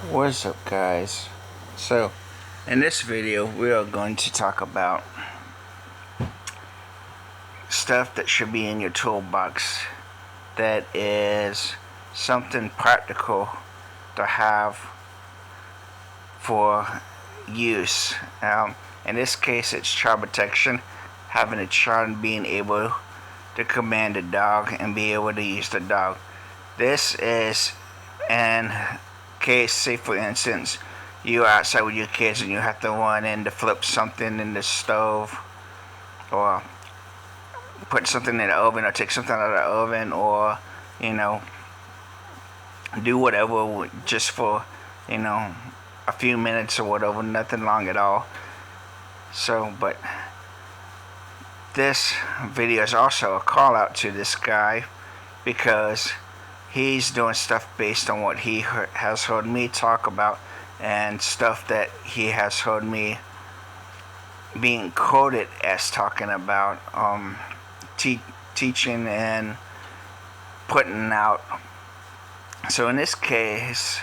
What's up, guys? So in this video we are going to talk about stuff that should be in your toolbox that is something practical to have for use. In this case it's child protection, having a child and being able to command a dog and be able to use the dog. This is an case, say for instance, you're outside with your kids and you have to run in to flip something in the stove, or put something in the oven, or take something out of the oven, or do whatever just for a few minutes or whatever, nothing long at all. So, but this video is also a call out to this guy because he's doing stuff based on what he has heard me talk about and stuff that he has heard me being quoted as talking about, teaching and putting out. So in this case,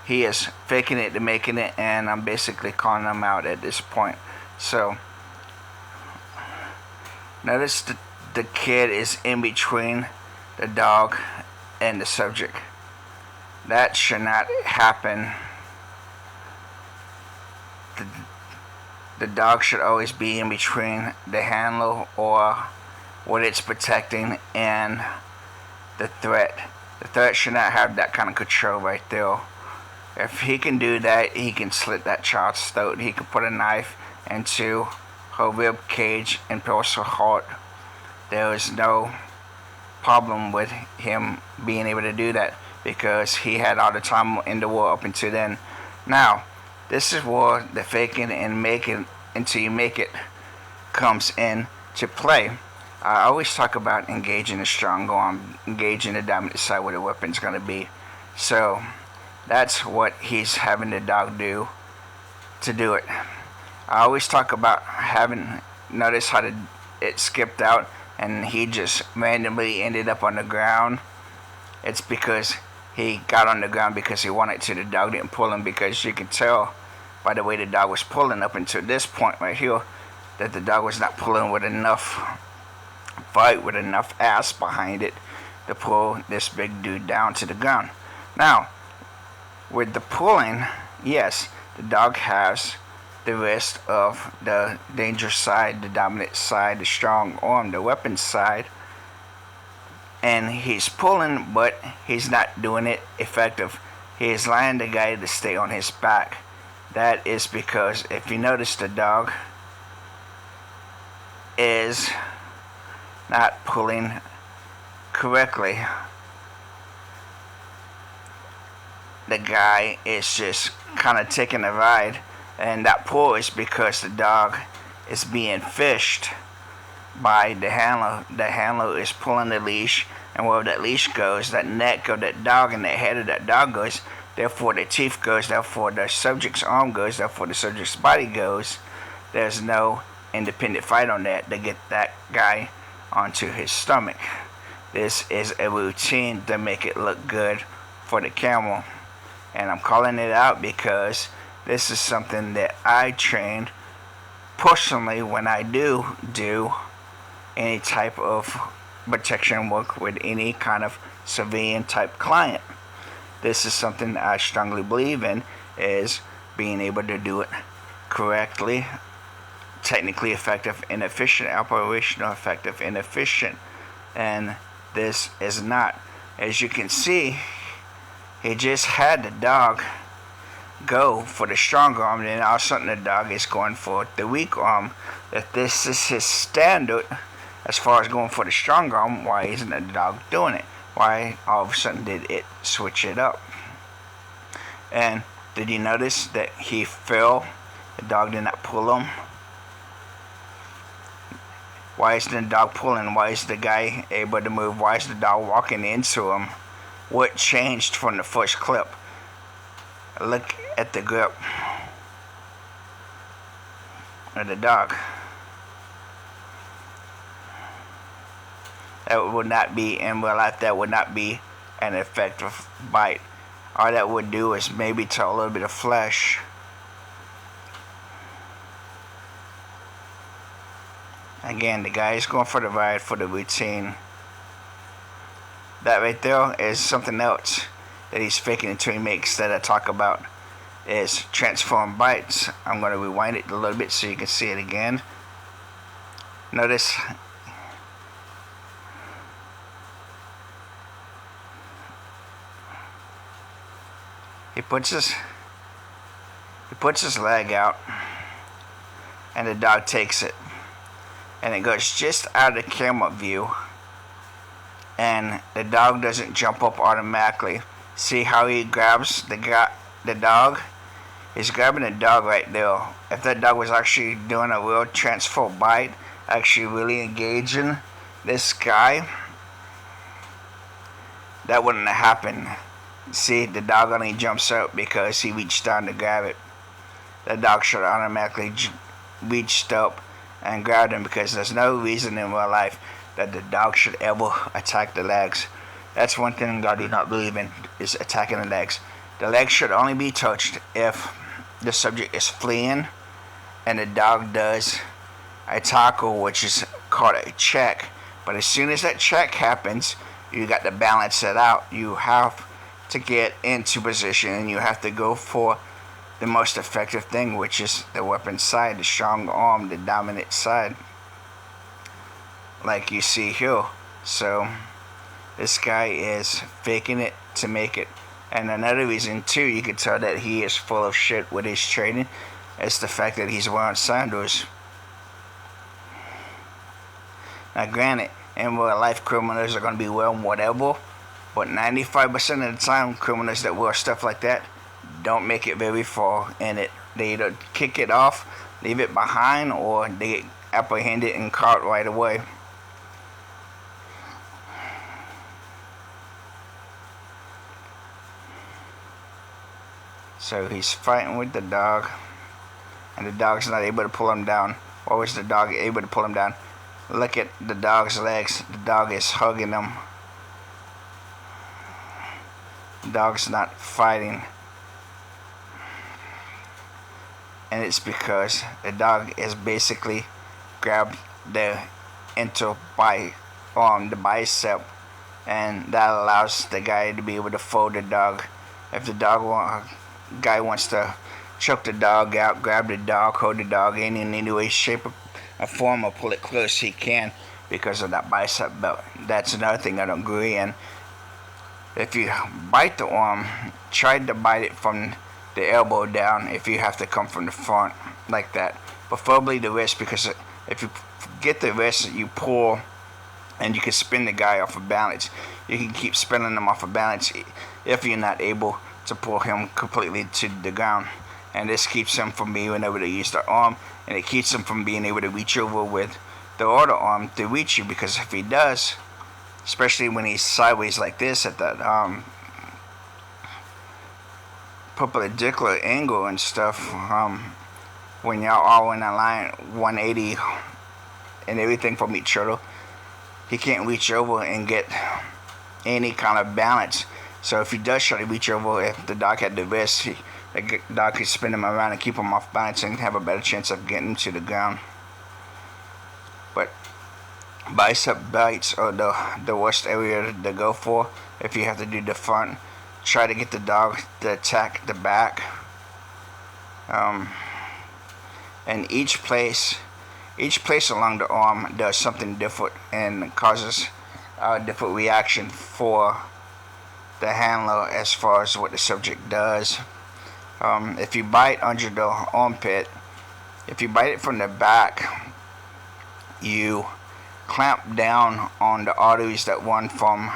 he is faking it to making it, and I'm basically calling him out at this point. So notice the kid is in between the dog and the subject. That should not happen. The dog should always be in between the handler or what it's protecting and the threat. The threat should not have that kind of control right there. If he can do that, he can slit that child's throat. He can put a knife into her rib cage and pierce her heart. There is no problem with him being able to do that because he had all the time in the world up until then. Now, this is where the faking and making until you make it comes in to play. I always talk about engaging the strong arm, engaging the dominant side where the weapon's going to be. So that's what he's having the dog do to do it. I always talk about having, notice how it skipped out and he just randomly ended up on the ground. It's because he got on the ground because he wanted to. The dog didn't pull him, because you can tell by the way the dog was pulling up until this point right here that the dog was not pulling with enough fight, with enough ass behind it to pull this big dude down to the ground. Now, with the pulling, yes, the dog has the rest of the dangerous side, the dominant side, the strong arm, the weapon side, and he's pulling, but he's not doing it effective. He is allowing the guy to stay on his back. That is because if you notice, the dog is not pulling correctly. The guy is just kind of taking a ride, and that pull is because the dog is being fished by the handler. The handler is pulling the leash, and where that leash goes, that neck of that dog and the head of that dog goes. Therefore the teeth goes, therefore the subject's arm goes, therefore the subject's body goes. There's no independent fight on that to get that guy onto his stomach. This is a routine to make it look good for the camera. And I'm calling it out because this is something that I trained personally when I do any type of protection work with any kind of civilian type client. This is something I strongly believe in, is being able to do it correctly, technically effective and efficient, operational effective and efficient. And this is not. As you can see, he just had the dog go for the strong arm, and then all of a sudden the dog is going for the weak arm. If this is his standard as far as going for the strong arm, why isn't the dog doing it? Why all of a sudden did it switch it up? And did you notice that he fell? The dog did not pull him. Why isn't the dog pulling? Why is the guy able to move? Why is the dog walking into him? What changed from the first clip? Look at the grip of the dog. That would not be, in real life, that would not be an effective bite. all that would do is maybe tear a little bit of flesh. Again, the guy is going for the ride, for the routine. That right there is something else that he's faking until he makes that I talk about, is transform bites. I'm going to rewind it a little bit so you can see it again. Notice he puts his leg out and the dog takes it, and it goes just out of the camera view, and the dog doesn't jump up automatically. See how he grabs the dog? He's grabbing the dog right there. If that dog was actually doing a real transfer bite, actually really engaging this guy, that wouldn't have happened. See, the dog only jumps up because he reached down to grab it. The dog should automatically reached up and grabbed him, because there's no reason in real life that the dog should ever attack the legs. That's one thing I do not believe in, is attacking the legs. The legs should only be touched if the subject is fleeing and the dog does a tackle, which is called a check. But as soon as that check happens, you got to balance it out. You have to get into position, and you have to go for the most effective thing, which is the weapon side, the strong arm, the dominant side, like you see here. So this guy is faking it to make it. And another reason too, you can tell that he is full of shit with his training, is the fact that he's wearing sandals. Now granted, in real life, criminals are going to be wearing whatever, but 95% of the time, criminals that wear stuff like that don't make it very far in it. They either kick it off, leave it behind, or they get apprehended and caught right away. So he's fighting with the dog, and the dog's not able to pull him down. Or was the dog able to pull him down? Look at the dog's legs. The dog is hugging him. The dog's not fighting. And it's because the dog is basically grabbed the the bicep, and that allows the guy to be able to fold the dog. If the guy wants to choke the dog out, grab the dog, hold the dog in any way, shape, or form, or pull it close, he can, because of that bicep belt. That's another thing I don't agree in. If you bite the arm, try to bite it from the elbow down if you have to come from the front like that. Preferably the wrist, because if you get the wrist, you pull and you can spin the guy off of balance. You can keep spinning him off of balance if you're not able to pull him completely to the ground. And this keeps him from being able to use the arm, and it keeps him from being able to reach over with the other arm to reach you, because if he does, especially when he's sideways like this at that perpendicular angle and stuff, when y'all all in a line 180 and everything from each other, he can't reach over and get any kind of balance. So if he does try to reach over, if the dog had the wrist, the dog could spin him around and keep him off balance and have a better chance of getting to the ground. But bicep bites are the worst area to go for. If you have to do the front, try to get the dog to attack the back. And each place along the arm does something different and causes a different reaction for the handler as far as what the subject does. If you bite under the armpit, if you bite it from the back, you clamp down on the arteries that run from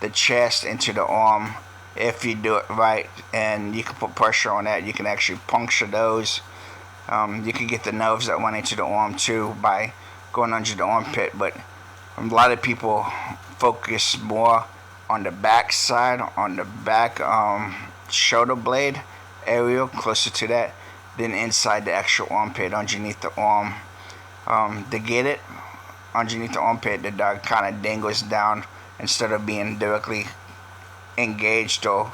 the chest into the arm. If you do it right, and you can put pressure on that, you can actually puncture those. You can get the nerves that run into the arm too by going under the armpit, but a lot of people focus more on the back side, on the back shoulder blade area, closer to that, than inside the actual armpit, underneath the arm. To get it underneath the armpit, the dog kind of dangles down instead of being directly engaged or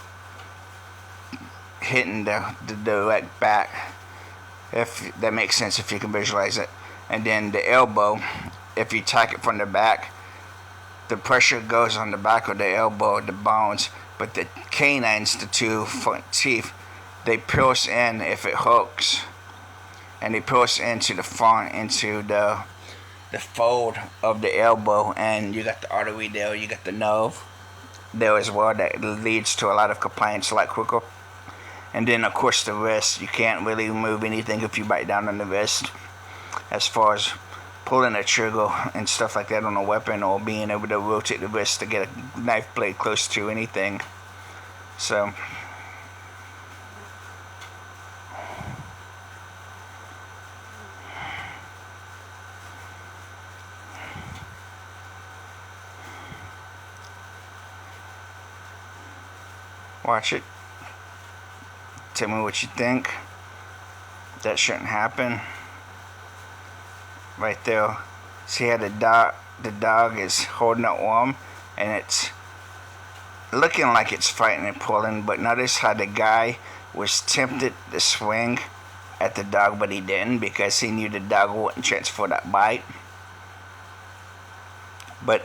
hitting the direct back, if that makes sense, if you can visualize it. And then the elbow, if you attack it from the back, the pressure goes on the back of the elbow, the bones, but the canines, the two front teeth, they pierce in if it hooks, and they pierce into the front, into the fold of the elbow, and you got the artery there, you got the nerve there as well, that leads to a lot of complaints a lot quicker. And then of course the wrist, you can't really move anything if you bite down on the wrist, as far as pulling a trigger and stuff like that on a weapon, or being able to rotate the wrist to get a knife blade close to anything. So watch it. Tell me what you think. That shouldn't happen. Right there. See how the dog is holding the arm, and it's looking like it's fighting and pulling, but notice how the guy was tempted to swing at the dog, but he didn't, because he knew the dog wouldn't transfer that bite. But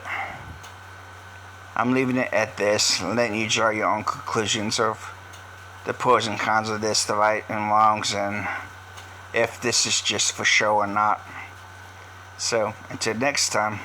I'm leaving it at this, letting you draw your own conclusions of the pros and cons of this, the right and wrongs, and if this is just for show or not. So until next time.